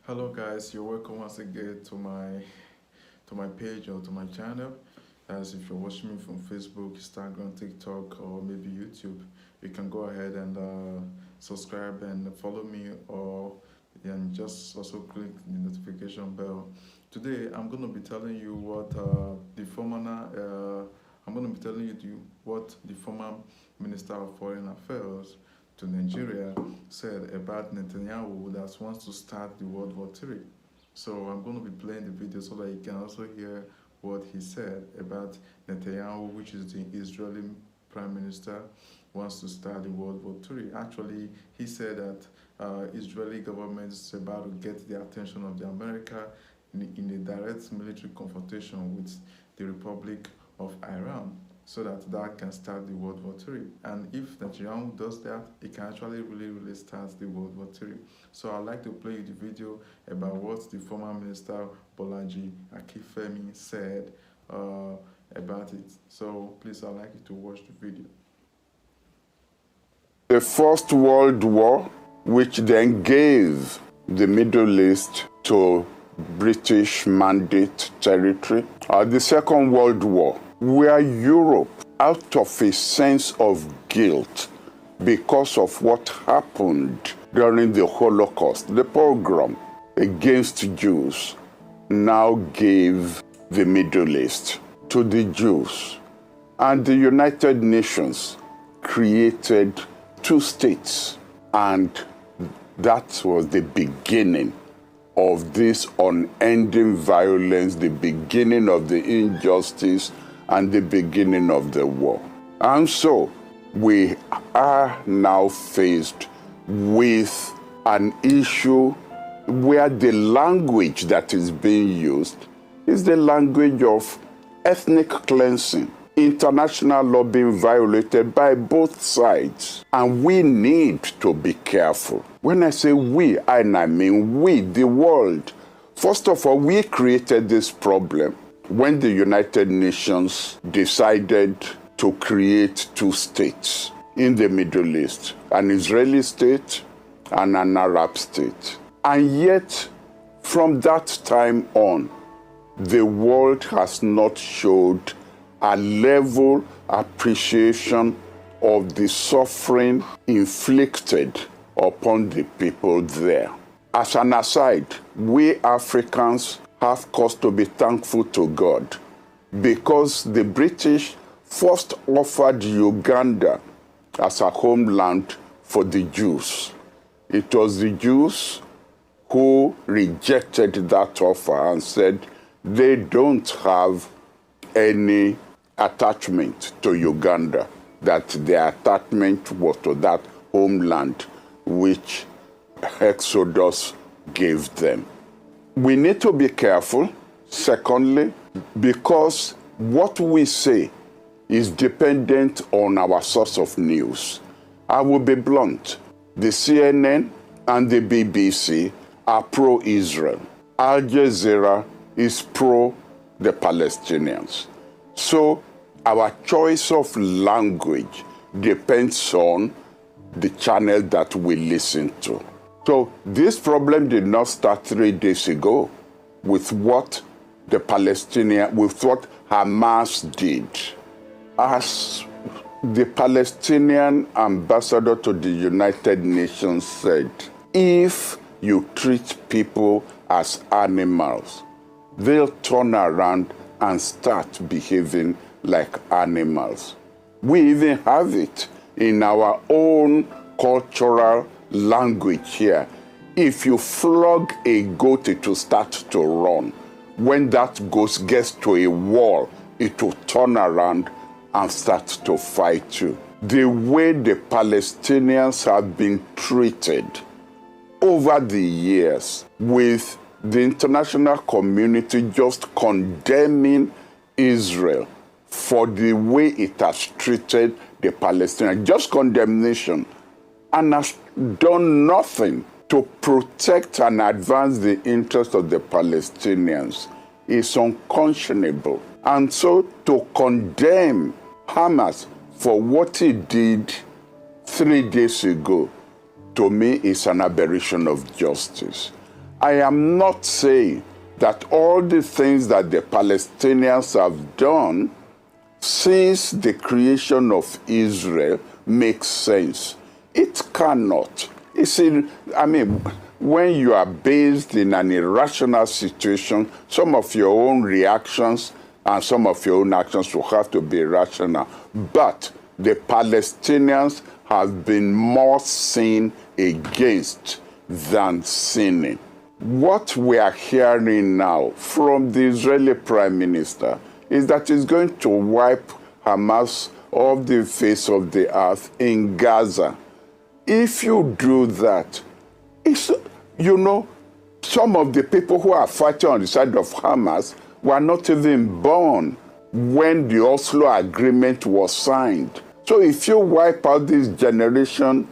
Hello guys, you're welcome once again to my page or to my channel. As if you're watching me from Facebook, Instagram, TikTok, or maybe YouTube, you can go ahead and subscribe and follow me, or and just also click the notification bell. Today I'm going to be telling you what I'm going to be telling you what the former Minister of Foreign Affairs to Nigeria said about Netanyahu that wants to start the World War III. So I'm going to be playing the video so that you can also hear what he said about Netanyahu, which is the Israeli Prime Minister, wants to start the World War III. Actually, he said that Israeli government is about to get the attention of the America in a direct military confrontation with the Republic of Iran, so that can start the World War III. And if Natanyahu does that, it can actually really start the World War III. So I'd like to play you the video about what the former minister Bolaji Akifemi said about it. So please, I'd like you to watch the video. The First World War, which then gave the Middle East to British Mandate territory, the Second World War, where Europe, out of a sense of guilt because of what happened during the Holocaust, the pogrom against Jews, now gave the Middle East to the Jews. And the United Nations created two states, and that was the beginning of this unending violence, the beginning of the injustice, and the beginning of the war. And so we are now faced with an issue where the language that is being used is the language of ethnic cleansing, international law being violated by both sides. And we need to be careful. When I say we, I mean we, the world. First of all, we created this problem when the United Nations decided to create two states in the Middle East, an Israeli state and an Arab state. And yet, from that time on, the world has not showed a level appreciation of the suffering inflicted upon the people there. As an aside, we Africans have cause to be thankful to God, because the British first offered Uganda as a homeland for the Jews. It was the Jews who rejected that offer and said they don't have any attachment to Uganda, that their attachment was to that homeland which Exodus gave them. We need to be careful, secondly, because what we say is dependent on our source of news. I will be blunt. The CNN and the BBC are pro-Israel. Al Jazeera is pro the Palestinians. So our choice of language depends on the channel that we listen to. So this problem did not start 3 days ago with what with what Hamas did. As the Palestinian ambassador to the United Nations said, if you treat people as animals, they'll turn around and start behaving like animals. We even have it in our own cultural language here. If you flog a goat, it will start to run. When that goat gets to a wall, it will turn around and start to fight you. The way the Palestinians have been treated over the years, with the international community just condemning Israel for the way it has treated the Palestinians, just condemnation, and has done nothing to protect and advance the interests of the Palestinians, is unconscionable. And so to condemn Hamas for what he did 3 days ago, to me, is an aberration of justice. I am not saying that all the things that the Palestinians have done since the creation of Israel makes sense. It cannot. When you are based in an irrational situation, some of your own reactions and some of your own actions will have to be rational. But the Palestinians have been more sinned against than sinning. What we are hearing now from the Israeli Prime Minister is that he's going to wipe Hamas off the face of the earth in Gaza. If you do that, some of the people who are fighting on the side of Hamas were not even born when the Oslo Agreement was signed. So if you wipe out this generation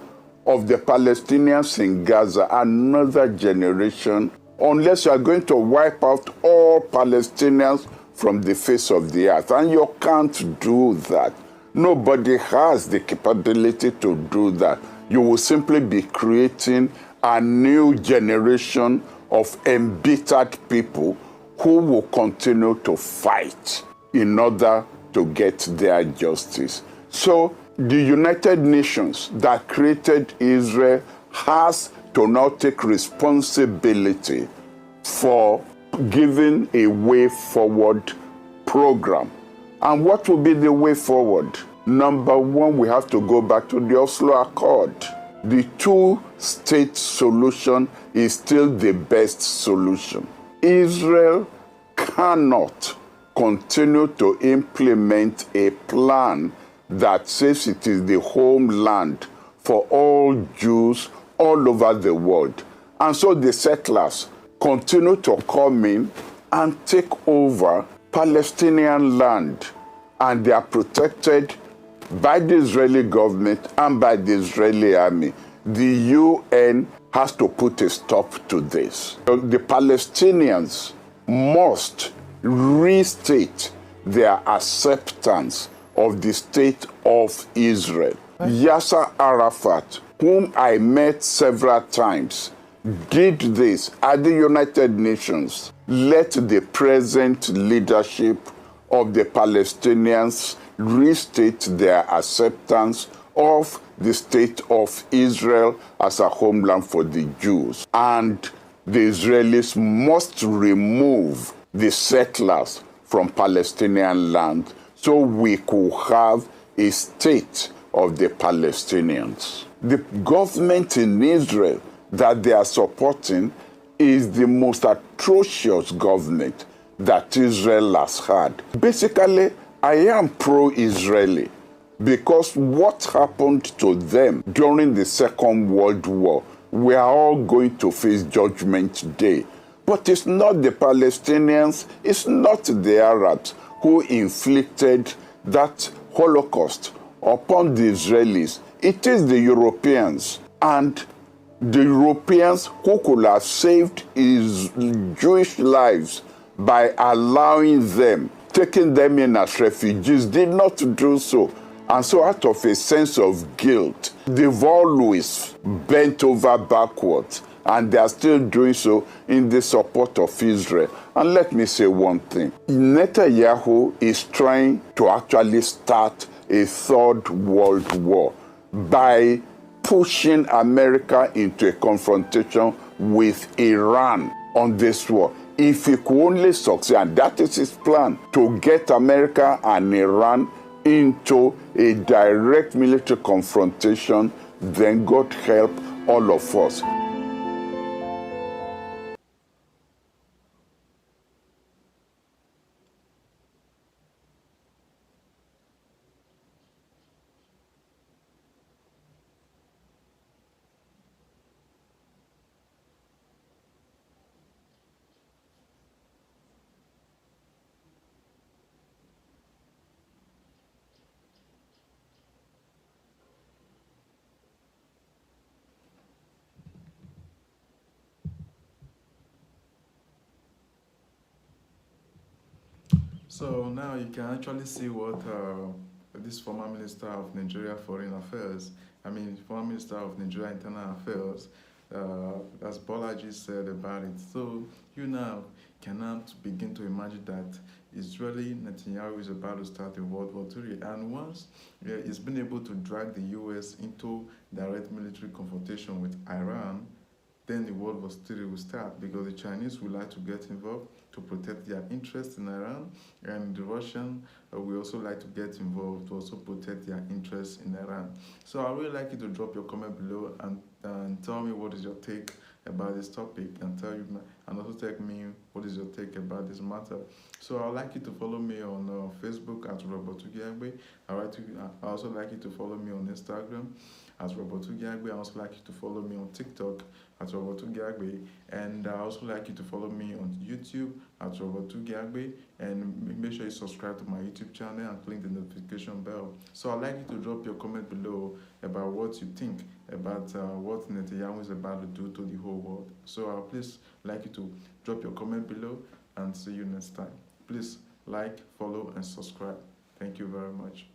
of the Palestinians in Gaza, another generation, unless you are going to wipe out all Palestinians from the face of the earth, and you can't do that. Nobody has the capability to do that. You will simply be creating a new generation of embittered people who will continue to fight in order to get their justice. So the United Nations that created Israel has to now take responsibility for giving a way forward program. And what will be the way forward? Number one, we have to go back to the Oslo Accord. The two-state solution is still the best solution. Israel cannot continue to implement a plan that says it is the homeland for all Jews all over the world. And so the settlers continue to come in and take over Palestinian land, and they are protected by the Israeli government and by the Israeli army. The UN has to put a stop to this. The Palestinians must restate their acceptance of the state of Israel. Yasser Arafat, whom I met several times, did this at the United Nations. Let the present leadership of the Palestinians restate their acceptance of the state of Israel as a homeland for the Jews. And the Israelis must remove the settlers from Palestinian land so we could have a state of the Palestinians. The government in Israel that they are supporting is the most atrocious government that Israel has had. Basically, I am pro-Israeli because what happened to them during the Second World War, we are all going to face Judgment Day. But it's not the Palestinians, it's not the Arabs who inflicted that Holocaust upon the Israelis. It is the Europeans. And the Europeans who could have saved Jewish lives by allowing them, taking them in as refugees, did not do so. And so out of a sense of guilt, they've always bent over backwards, and they are still doing so in the support of Israel. And let me say one thing. Netanyahu is trying to actually start a third world war by pushing America into a confrontation with Iran on this war. If he could only succeed, and that is his plan, to get America and Iran into a direct military confrontation, then God help all of us. So now you can actually see what this former Minister of Nigeria Foreign Affairs, former Minister of Nigeria Internal Affairs, as Bolaji said about it. So you now cannot begin to imagine that Israeli Netanyahu is about to start a World War III. And once he's been able to drag the US into direct military confrontation with Iran, then the World War III will start, because the Chinese would like to get involved to protect their interests in Iran, and the Russian will also like to get involved to also protect their interests in Iran. So I really like you to drop your comment below and tell me what is your take about this topic, and also tell me what is your take about this matter. So I'd like you to follow me on Facebook at Robotugiagbe. I also like you to follow me on Instagram as Robotugiagbe. I also like you to follow me on TikTok at Robotugiagbe, and I also like you to follow me on YouTube at Robotugiagbe, and make sure you subscribe to my YouTube channel and click the notification bell. So I'd like you to drop your comment below about what you think about what Netanyahu is about to do to the whole world. So I'll please like you to drop your comment below, and see you next time. Please like, follow, and subscribe. Thank you very much.